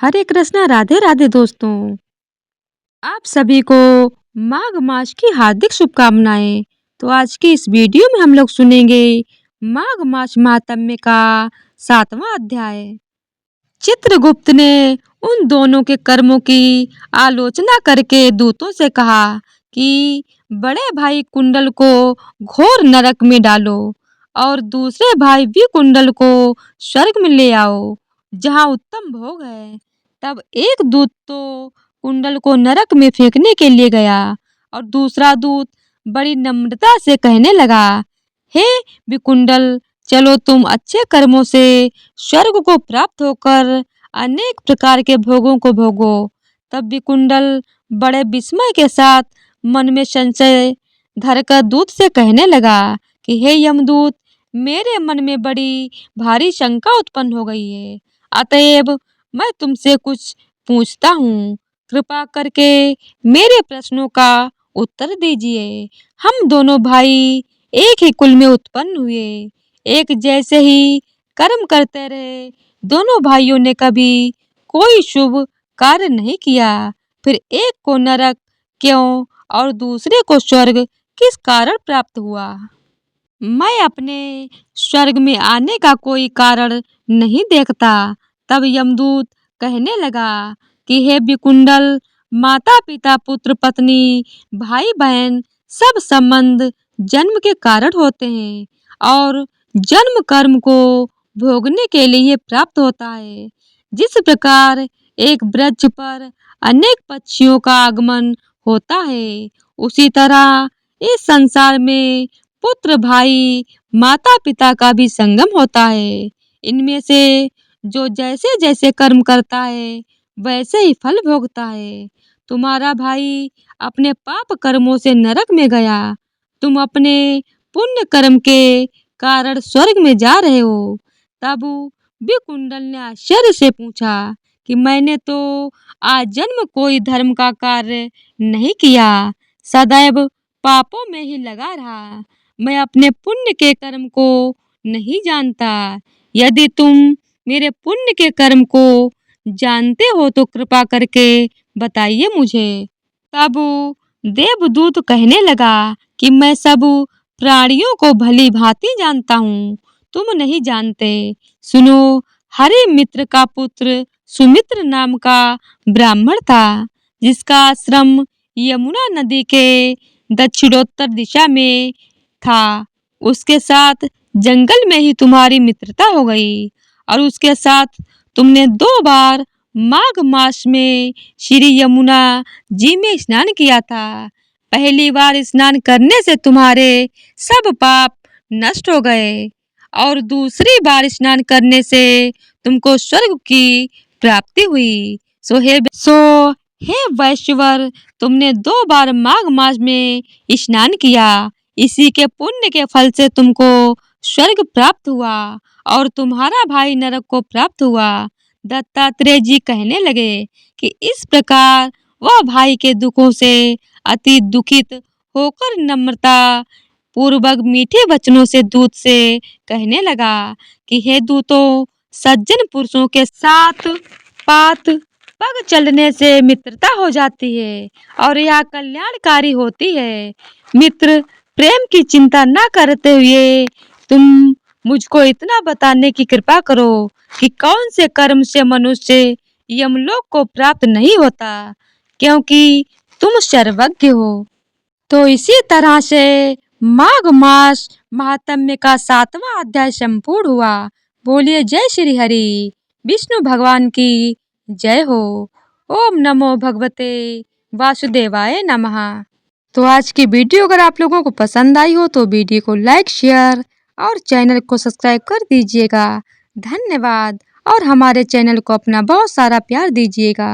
हरे कृष्णा, राधे राधे दोस्तों। आप सभी को माघ मास की हार्दिक शुभकामनाएं। तो आज की इस वीडियो में हम लोग सुनेंगे माघ मास महात्म्य का 7वां अध्याय। चित्रगुप्त ने उन दोनों के कर्मों की आलोचना करके दूतों से कहा कि बड़े भाई कुंडल को घोर नरक में डालो और दूसरे भाई विकुंडल को स्वर्ग में ले आओ, जहाँ उत्तम भोग है। तब एक दूत तो कुंडल को नरक में फेंकने के लिए गया और दूसरा दूत बड़ी नम्रता से कहने लगा, हे विकुंडल, चलो तुम अच्छे कर्मों से स्वर्ग को प्राप्त होकर अनेक प्रकार के भोगों को भोगो। तब विकुंडल बड़े विस्मय के साथ मन में संशय धरकर दूत से कहने लगा कि हे यमदूत, मेरे मन में बड़ी भारी शंका उत्पन्न हो गई है, अतएव मैं तुमसे कुछ पूछता हूँ। कृपा करके मेरे प्रश्नों का उत्तर दीजिए। हम दोनों भाई एक ही कुल में उत्पन्न हुए, एक जैसे ही कर्म करते रहे। दोनों भाइयों ने कभी कोई शुभ कार्य नहीं किया, फिर एक को नरक क्यों और दूसरे को स्वर्ग किस कारण प्राप्त हुआ? मैं अपने स्वर्ग में आने का कोई कारण नहीं देखता। तब यमदूत कहने लगा कि हे विकुंडल, माता पिता पुत्र पत्नी भाई बहन सब संबंध जन्म के कारण होते हैं और जन्म कर्म को भोगने के लिए प्राप्त होता है। जिस प्रकार एक वृक्ष पर अनेक पक्षियों का आगमन होता है, उसी तरह इस संसार में पुत्र भाई माता पिता का भी संगम होता है। इनमें से जो जैसे जैसे कर्म करता है वैसे ही फल भोगता है। तुम्हारा भाई अपने पाप कर्मों से नरक में गया, तुम अपने पुण्य कर्म के कारण स्वर्ग में जा रहे हो। तब विकुंडल ने आश्चर्य से पूछा कि मैंने तो आजन्म कोई धर्म का कार्य नहीं किया, सदैव पापों में ही लगा रहा। मैं अपने पुण्य के कर्म को नहीं जानता। यदि तुम मेरे पुण्य के कर्म को जानते हो तो कृपा करके बताइए मुझे। तब देवदूत कहने लगा कि मैं सब प्राणियों को भली भांति जानता हूँ, तुम नहीं जानते। सुनो, हरि मित्र का पुत्र सुमित्र नाम का ब्राह्मण था, जिसका आश्रम यमुना नदी के दक्षिणोत्तर दिशा में था। उसके साथ जंगल में ही तुम्हारी मित्रता हो गई और उसके साथ तुमने 2 बार माघ मास में श्री यमुना जी में स्नान किया था। पहली बार स्नान करने से तुम्हारे सब पाप नष्ट हो गए और दूसरी बार स्नान करने से तुमको स्वर्ग की प्राप्ति हुई। सो हे वैश्वर, तुमने 2 बार माघ मास में स्नान किया, इसी के पुण्य के फल से तुमको स्वर्ग प्राप्त हुआ और तुम्हारा भाई नरक को प्राप्त हुआ। दत्तात्रेय जी कहने लगे कि इस प्रकार वह भाई के दुखों से अति दुखित होकर नम्रता पूर्वक मीठे वचनों से दूत से कहने लगा कि हे दूतों, सज्जन पुरुषों के साथ पात पग चलने से मित्रता हो जाती है और यह कल्याणकारी होती है। मित्र प्रेम की चिंता न करते हुए तुम मुझको इतना बताने की कृपा करो कि कौन से कर्म से मनुष्य यमलोक को प्राप्त नहीं होता, क्योंकि तुम सर्वज्ञ हो। तो इसी तरह से माघ मास महात्म्य का 7वां अध्याय संपूर्ण हुआ। बोलिए जय श्री हरि, विष्णु भगवान की जय हो। ओम नमो भगवते वासुदेवाय नमः। तो आज की वीडियो अगर आप लोगों को पसंद आई हो तो वीडियो को लाइक शेयर और चैनल को सब्सक्राइब कर दीजिएगा। धन्यवाद और हमारे चैनल को अपना बहुत सारा प्यार दीजिएगा।